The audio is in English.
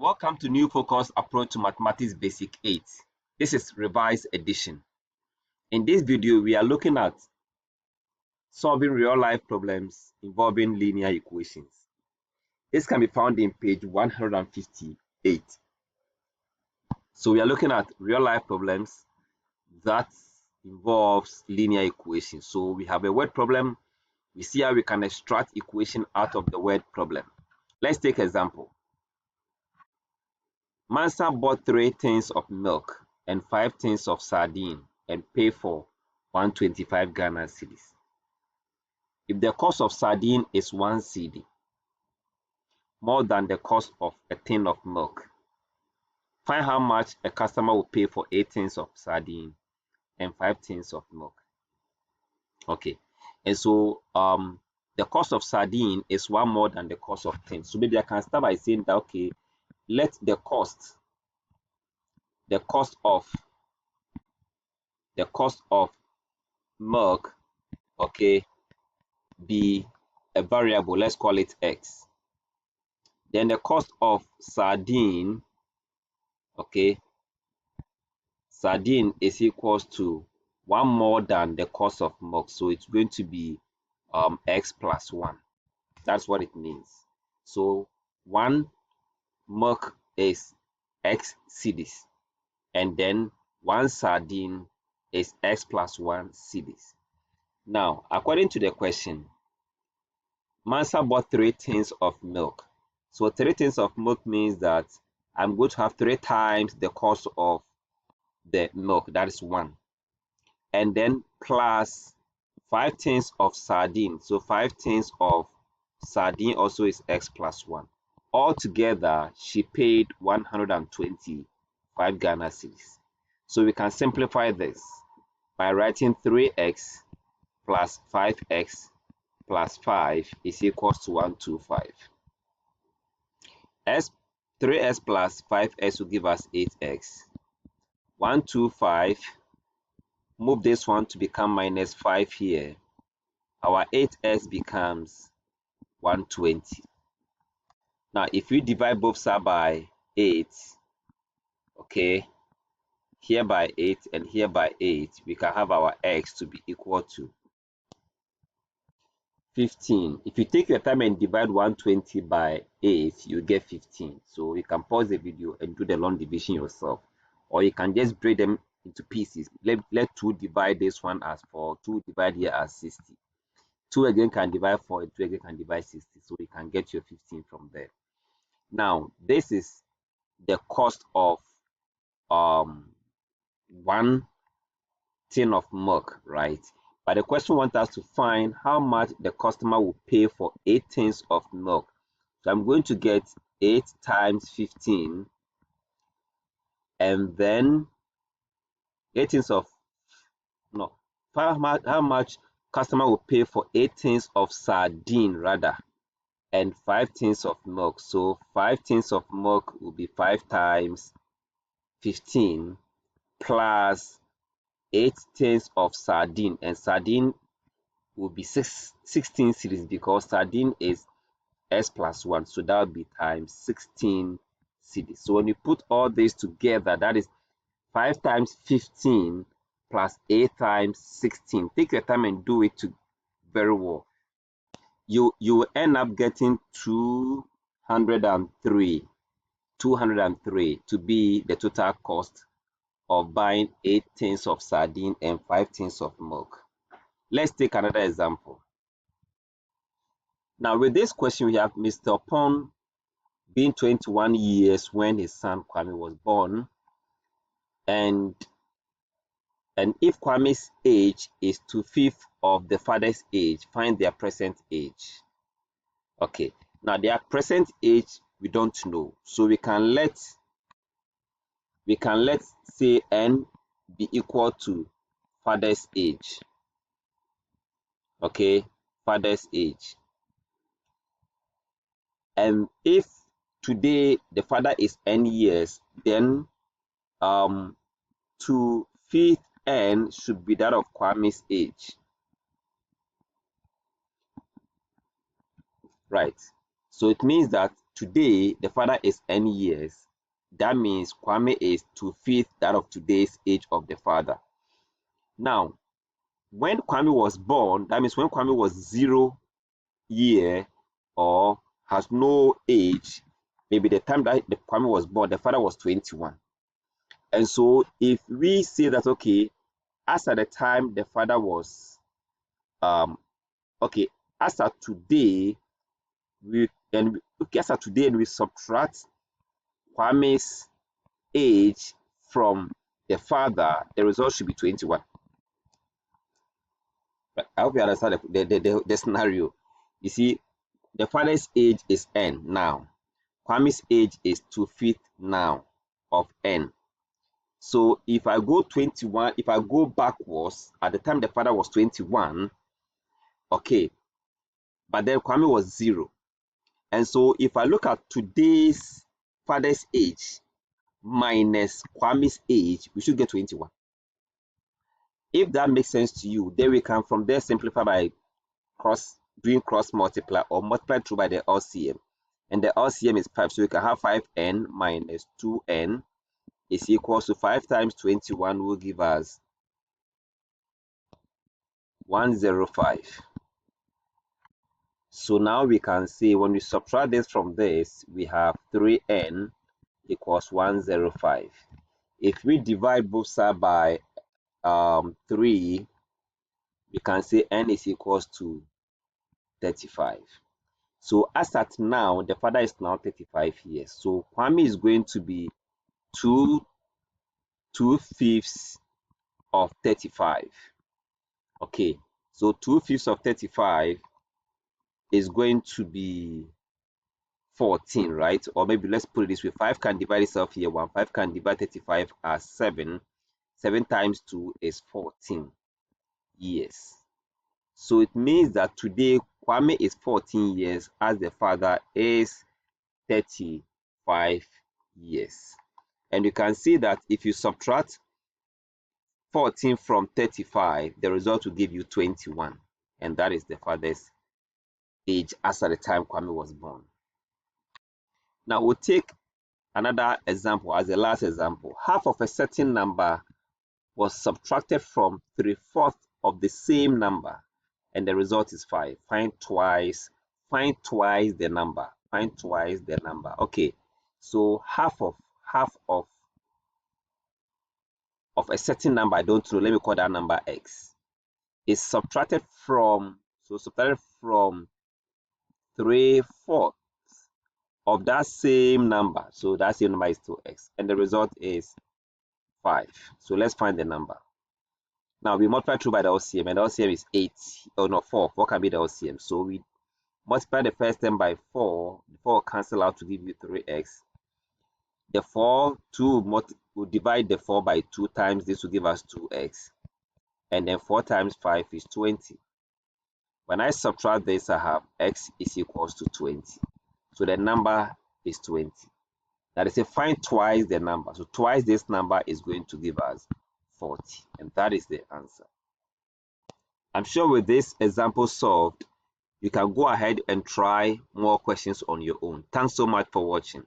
Welcome to New Focus Approach to Mathematics Basic 8. This is Revised Edition. In this video, we are looking at solving real-life problems involving linear equations. This can be found in page 158. So we are looking at real-life problems that involves linear equations. So we have a word problem. We see how we can extract equation out of the word problem. Let's take example. Mansa bought 3 tins of milk and 5 tins of sardine and paid for 125 Ghana cedis. If the cost of sardine is 1 cedi, more than the cost of a tin of milk, find how much a customer will pay for 8 tins of sardine and 5 tins of milk. Okay, and so the cost of sardine is 1 more than the cost of tin. So maybe I can start by saying that, okay, let the cost of milk, okay, be a variable. Let's call it x. Then the cost of sardine, okay, sardine is equals to 1 more than the cost of milk, so it's going to be x plus 1. That's what it means. So 1 milk is x cedis, and then 1 sardine is x plus 1 cedis. Now, according to the question, Mansa bought 3 tins of milk. So 3 tins of milk means that I'm going to have 3 times the cost of the milk, that is 1. And then plus 5 tins of sardine. So 5 tins of sardine also is x plus 1. Altogether, she paid 125 Ghana cedis. So we can simplify this by writing 3x plus 5x plus 5 is equals to 125. 3x plus 5x will give us 8x. 125, move this one to become minus 5 here. Our 8x becomes 120. Now, if we divide both sides by 8, okay, here by 8 and here by 8, we can have our x to be equal to 15. If you take your time and divide 120 by 8, you get 15. So you can pause the video and do the long division yourself, or you can just break them into pieces. Let 2 divide this one as 4, 2 divide here as 60. 2 again can divide 4, and 2 again can divide 60. So you can get your 15 from there. Now, this is the cost of 1 tin of milk, right? But the question wants us to find how much the customer will pay for 8 tins of milk. So I'm going to get 8 times 15, and then 8 tins of how much customer will pay for 8 tins of sardine rather, and 5 tins of milk. So 5 tins of milk will be 5 times 15 plus 8 tins of sardine, and sardine will be 16 cedis because sardine is s plus 1, so that will be times 16 cedis. So when you put all this together, that is 5 times 15 plus 8 times 16. Take your time and do it very well. You will end up getting 203 to be the total cost of buying 8 tins of sardine and 5 tins of milk. Let's take another example. Now, with this question, we have Mr. Pong being 21 years when his son Kwame was born, and if Kwame's age is 2/5 of the father's age, find their present age. Okay, now their present age we don't know, so we can let say n be equal to father's age. Okay, father's age. And if today the father is n years, then 2/5 n should be that of Kwame's age, right? So it means that today the father is n years, that means Kwame is 2/5 that of today's age of the father. Now, when Kwame was born, that means when Kwame was 0 year or has no age, maybe the time that the Kwame was born, the father was 21. And so if we say that, okay, as at the time the father was, okay, as at today, as at today, and we subtract Kwame's age from the father, the result should be 21. But I hope you understand the scenario. You see, the father's age is n now. Kwame's age is 2/5 now of n. So if I go 21, if I go backwards, at the time the father was 21, okay, but then Kwame was 0. And so if I look at today's father's age minus Kwame's age, we should get 21. If that makes sense to you, then we can from there simplify by doing cross multiply or multiply through by the LCM. And the LCM is 5. So we can have 5n minus 2n is equals to 5 times 21 will give us 105. So now we can see when we subtract this from this, we have 3n equals 105. If we divide both sides by 3, we can say n is equals to 35. So as at now, the father is now 35 years. So Kwame is going to be 2/5 of 35. Okay, so 2/5 of 35 is going to be 14, right? Or maybe let's put it this way: 5 can divide itself here. 5 can divide 35 as 7. 7 times 2 is 14 years. So it means that today Kwame is 14 years as the father is 35 years. And you can see that if you subtract 14 from 35, the result will give you 21. And that is the father's age as at the time Kwame was born. Now we'll take another example as the last example. Half of a certain number was subtracted from 3/4 of the same number, and the result is 5. Find twice the number. Find twice the number. Okay, so half of a certain number, I don't know, let me call that number x, is subtracted from 3/4 of that same number. So that same number is 2x, and the result is 5. So let's find the number. Now we multiply through by the LCM, and the LCM is 8. Oh no, 4. 4 can be the LCM. So we multiply the first term by 4. The 4 will cancel out to give you 3x. The 4, 2 will divide the 4 by 2 times. This will give us 2x. And then 4 times 5 is 20. When I subtract this, I have x is equals to 20. So the number is 20. That is, find twice the number. So twice this number is going to give us 40. And that is the answer. I'm sure with this example solved, you can go ahead and try more questions on your own. Thanks so much for watching.